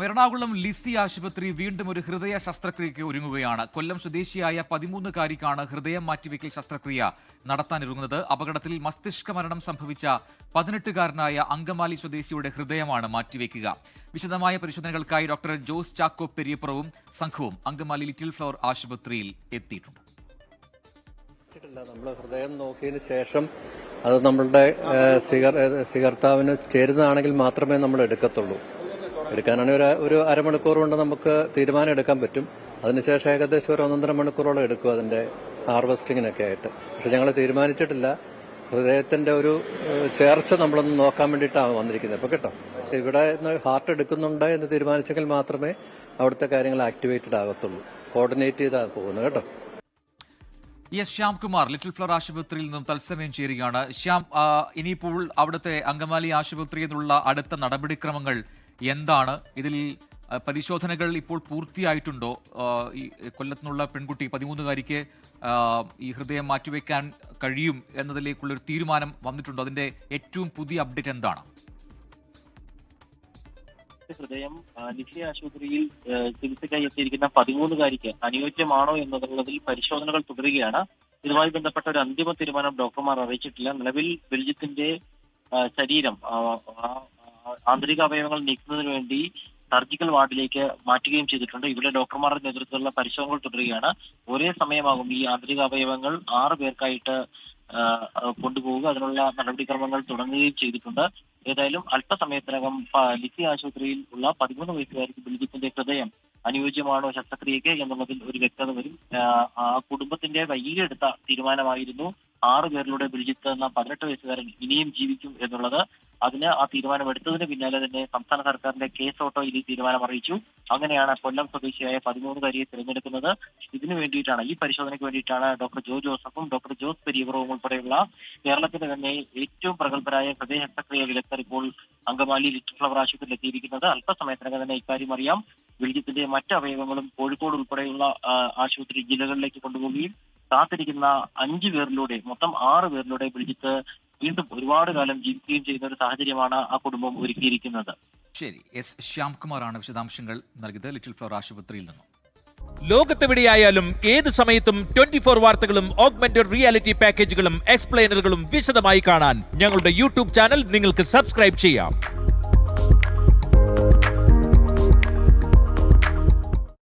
എറണാകുളം ലിസി ആശുപത്രി വീണ്ടും ഒരു ഹൃദയ ശസ്ത്രക്രിയയ്ക്ക് ഒരുങ്ങുകയാണ്. കൊല്ലം സ്വദേശിയായ 13-കാരിക്കാണ് ഹൃദയം മാറ്റിവെക്കൽ ശസ്ത്രക്രിയ നടത്താനിരുന്നത്. അപകടത്തിൽ മസ്തിഷ്ക മരണം സംഭവിച്ച 18-കാരനായ അങ്കമാലി സ്വദേശിയുടെ ഹൃദയമാണ് മാറ്റിവെക്കുക. വിശദമായ പരിശോധനകൾക്കായി ഡോക്ടർ ജോസ് ചാക്കോ പെരിയപ്പുറവും സംഘവും അങ്കമാലി ലിറ്റിൽ ഫ്ലവർ ആശുപത്രിയിൽ എത്തിയിട്ടുണ്ട്. നമ്മൾ ഹൃദയം നോക്കിയതിന് ശേഷം അത് നമ്മളുടെ സ്വീകർത്താവിന് ചേരുന്നതാണെങ്കിൽ മാത്രമേ നമ്മൾ എടുക്കത്തുള്ളൂ. എടുക്കാനാണെങ്കിൽ ഒരു അരമണിക്കൂർ കൊണ്ട് നമുക്ക് തീരുമാനം എടുക്കാൻ പറ്റും. അതിനുശേഷം ഏകദേശം ഒരു 1.5 മണിക്കൂറോളം എടുക്കും അതിന്റെ ഹാർവെസ്റ്റിങ്ങിനൊക്കെ ആയിട്ട്. പക്ഷെ ഞങ്ങൾ തീരുമാനിച്ചിട്ടില്ല. ഹൃദയത്തിന്റെ ഒരു ചേർച്ച നമ്മളൊന്ന് നോക്കാൻ വേണ്ടിയിട്ടാണ് വന്നിരിക്കുന്നത്. ഇപ്പൊ കേട്ടോ, ഇവിടെ ഹാർട്ട് എടുക്കുന്നുണ്ട് എന്ന് തീരുമാനിച്ചെങ്കിൽ മാത്രമേ അവിടുത്തെ കാര്യങ്ങൾ ആക്ടിവേറ്റഡ് ആകത്തുള്ളൂ. കോർഡിനേറ്റ് ചെയ്താണ് പോകുന്നത് കേട്ടോ. എസ് ശ്യാംകുമാർ ലിറ്റിൽ ഫ്ലവർ ആശുപത്രിയിൽ നിന്നും തത്സമയം ചേരുകയാണ്. ശ്യാം, ഇനിയിപ്പോൾ അവിടുത്തെ അങ്കമാലി ആശുപത്രിയിൽ നിന്നുള്ള അടുത്ത നടപടിക്രമങ്ങൾ എന്താണ്? ഇതിൽ പരിശോധനകൾ ഇപ്പോൾ പൂർത്തിയായിട്ടുണ്ടോ? ഈ കൊല്ലത്തുനിന്നുള്ള പെൺകുട്ടി 13-കാരിക്ക് ഈ ഹൃദയം മാറ്റിവെക്കാൻ കഴിയും എന്നതിലേക്കുള്ളൊരു തീരുമാനം വന്നിട്ടുണ്ടോ? അതിന്റെ ഏറ്റവും പുതിയ അപ്ഡേറ്റ് എന്താണ്? ഹൃദയം ലിസി ആശുപത്രിയിൽ ചികിത്സയ്ക്കായി എത്തിയിരിക്കുന്ന 13-കാരിക്ക് അനുയോജ്യമാണോ എന്നതിൽ പരിശോധനകൾ തുടരുകയാണ്. ഇതുമായി ബന്ധപ്പെട്ട ഒരു അന്തിമ തീരുമാനം ഡോക്ടർമാർ അറിയിച്ചിട്ടില്ല. നിലവിൽ ബിൽജിത്തിന്റെ ശരീരം ആന്തരിക അവയവങ്ങൾ നീക്കുന്നതിന് വേണ്ടി സർജിക്കൽ വാർഡിലേക്ക് മാറ്റുകയും ചെയ്തിട്ടുണ്ട്. ഇവിടെ ഡോക്ടർമാരുടെ നേതൃത്വത്തിലുള്ള പരിശോധനകൾ തുടരുകയാണ്. ഒരേ സമയമാകും ഈ ആന്തരിക അവയവങ്ങൾ 6 പേർക്കായിട്ട് കൊണ്ടുപോവുക. അതിനുള്ള നടപടിക്രമങ്ങൾ തുടങ്ങുകയും ചെയ്തിട്ടുണ്ട്. ഏതായാലും അല്പസമയത്തിനകം ലിസി ആശുപത്രിയിൽ ഉള്ള 13 വയസ്സുകാരിക്ക് ബിൽജിത്തിന്റെ ഹൃദയം അനുയോജ്യമാണോ ശസ്ത്രക്രിയയ്ക്ക് എന്നുള്ളതിൽ ഒരു വ്യക്തത വരും. ആ കുടുംബത്തിന്റെ വൈകിയെടുത്ത തീരുമാനമായിരുന്നു 6 പേരിലൂടെ ബിൽജിത്ത് എന്ന 18 വയസ്സുകാരൻ ഇനിയും ജീവിക്കും എന്നുള്ളത്. അതിന് ആ തീരുമാനമെടുത്തതിന് പിന്നാലെ തന്നെ സംസ്ഥാന സർക്കാരിന്റെ കേസ് ഓട്ടോയിൽ ഈ തീരുമാനം അറിയിച്ചു. അങ്ങനെയാണ് കൊല്ലം സ്വദേശിയായ 13-കാരിയെ തിരഞ്ഞെടുക്കുന്നത്. ഇതിനു വേണ്ടിയിട്ടാണ്, ഈ പരിശോധനയ്ക്ക് വേണ്ടിയിട്ടാണ് ഡോക്ടർ ജോ ജോസഫും ഡോക്ടർ ജോസ് പെരിയവറും ഉൾപ്പെടെയുള്ള കേരളത്തിന്റെ തന്നെ ഏറ്റവും പ്രഗത്ഭരായ ഹൃദയ ശസ്ത്രക്രിയ വിദഗ്ധർ ഇപ്പോൾ അങ്കമാലി ലിറ്റിൽ ഫ്ലവർ ആശുപത്രിയിൽ എത്തിയിരിക്കുന്നത്. അല്പസമയത്തിനകം തന്നെ ഇക്കാര്യം അറിയാം. ബിൽജിത്തിന്റെ മറ്റ് അവയവങ്ങളും കോഴിക്കോട് ഉൾപ്പെടെയുള്ള ആശുപത്രി ജില്ലകളിലേക്ക് കൊണ്ടുപോവുകയും കാത്തിരിക്കുന്ന 5 പേരിലൂടെ മൊത്തം 6 പേരിലൂടെ ബിൽജിത്ത് വീണ്ടും ഒരുപാട് കാലം ജീവിക്കുകയും ചെയ്യുന്ന ഒരു സാഹചര്യമാണ് ആ കുടുംബം ഒരുക്കിയിരിക്കുന്നത്. ശരി, എസ് ശ്യാംകുമാറാണ് വിശദാംശങ്ങൾ നൽകിയത് ലിറ്റിൽ ഫ്ലവർ ആശുപത്രിയിൽ നിന്നും. ലോകത്തെവിടെയായാലും ഏത് സമയത്തും 24 വാർത്തകളും ഓഗ്മെന്റഡ് റിയാലിറ്റി പാക്കേജുകളും എക്സ്പ്ലെയിനറുകളും വിശദമായി കാണാൻ ഞങ്ങളുടെ യൂട്യൂബ് ചാനൽ നിങ്ങൾക്ക് സബ്സ്ക്രൈബ് ചെയ്യാം.